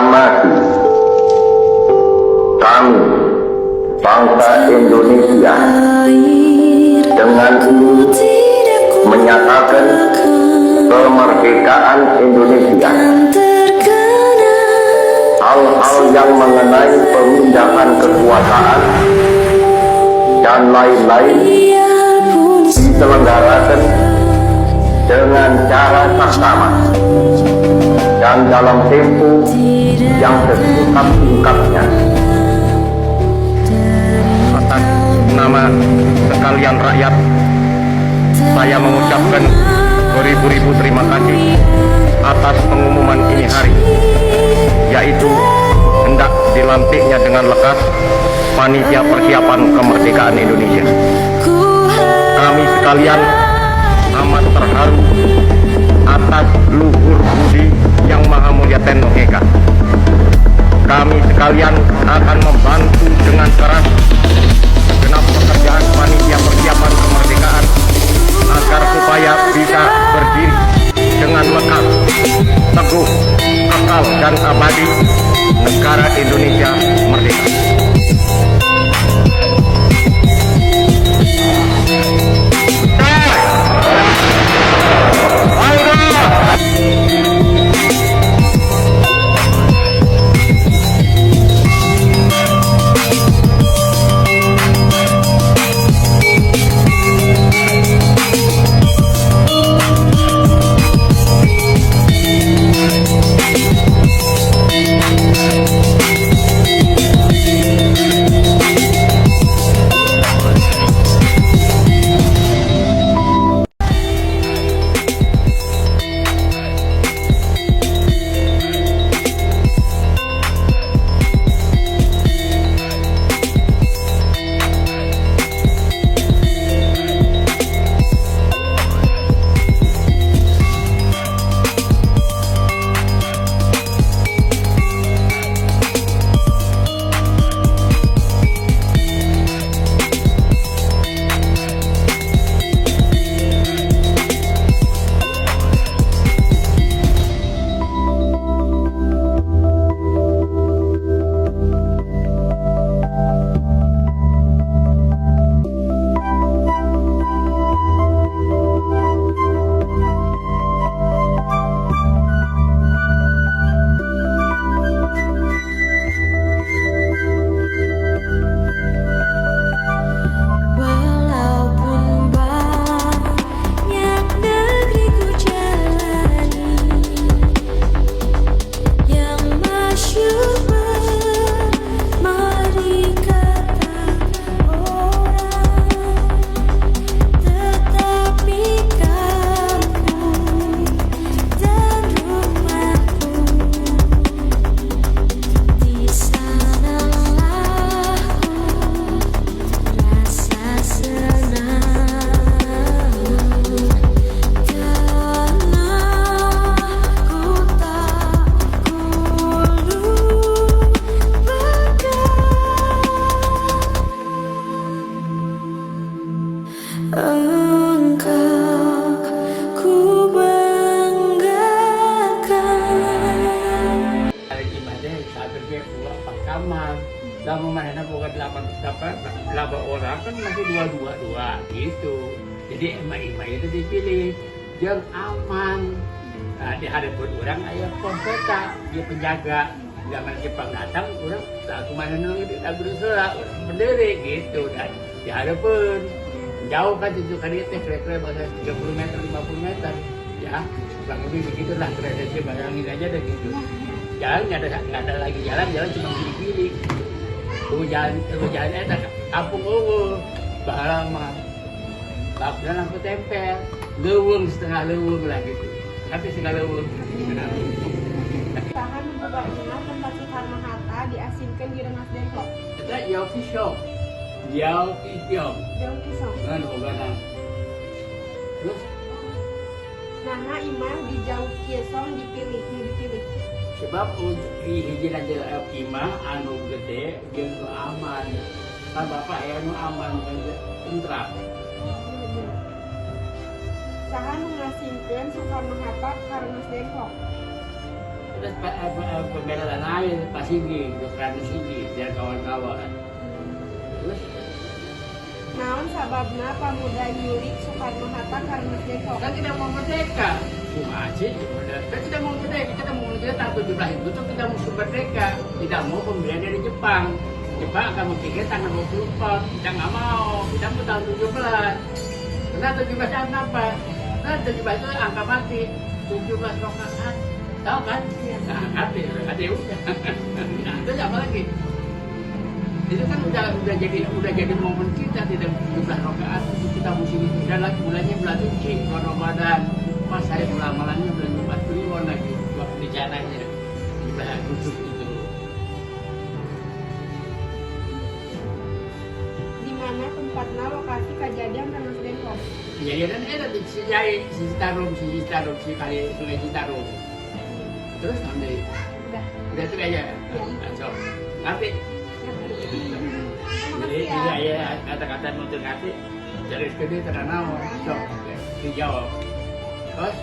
Proklamasi kami, bangsa Indonesia, dengan ini menyatakan kemerdekaan Indonesia. Hal-hal yang mengenai pemindahan kekuasaan dan lain-lain diselenggarakan dengan cara saksama dan dalam tempo yang sesingkat-singkatnya. Atas nama sekalian rakyat, saya mengucapkan beribu-ribu terima kasih atas pengumuman ini hari, yaitu hendak dilantiknya dengan lekas Panitia Persiapan Kemerdekaan Indonesia. Kami sekalian amat terharu atas luhur budi yang Maha Mulia Teno Eka. Kami sekalian akan membantu dengan keras segenap pekerjaan Panitia Persiapan Kemerdekaan agar supaya bisa berdiri dengan lekat, teguh, kekal dan abadi negara Indonesia merdeka. Lama mana bukan 8 orang kan masih dua gitu. Jadi emak-emak itu dipilih yang aman. Nah, di hadapan orang ayah peta dia penjaga. Zaman Jepang datang orang tak kemana nang itu tak berusaha berdiri gitu dan di hadapan jauh kan itu kan itu kira-kira bahasa 30 meter 50 meter ya kurang lebih begitulah kira-kira bayangin aja deh gitu. Jalan nggak ada lagi jalan cuma pilih-pilih. Jalan eta kampung eueuh bahala mah bakda lampu tempel leuweung setengah leuweung lah gitu tapi setengah leuweung Tahan membuatnya tempat Soekarno-Hatta diasingkan di Rengas Dengklok. eta Yao Kisong kan bogana terus Nah, imam di Jauh Kiesong dipilih sebab hiji aja imah anu gede jeung aman kan bapak aya anu aman tentram saha nu ngasingkeun Soekarno-Hatta ka Rengas Dengklok. terus pembela lain ya pas ini, dokteran sini, biar kawan-kawan. Terus Naon sababna pemuda nyurik Soekarno Hatta karena Dengkok. kan kita mau merdeka, cuma aja kan kita mau merdeka, kita mau merdeka tahun 17 itu kita mau merdeka, tidak mau pembelian dari Jepang. Jepang akan memikir tanggal 24, kita nggak mau, kita mau tahun 17. Karena 17 tahun apa? Nah 17 itu angka mati, 17 rakaat, tahu kan? Nah, ada udah. Nah, itu apa lagi? Itu kan udah jadi momen kita tidak 17 rakaat itu kita mesti dan lagi bulannya bulan suci bulan Ramadan pas hari amalannya bulan 4 Kliwon lagi waktu di jananya kita khusus itu. Di mana tempatnya lokasi kejadian Rengas Dengkok. Kejadian ada di Citarum si kali Sungai Citarum. Terus ambil udah itu aja. So, ngerti? Jadi ya kata-kata nutur ngerti dari sekali terkenal. So, dijawab. Terus?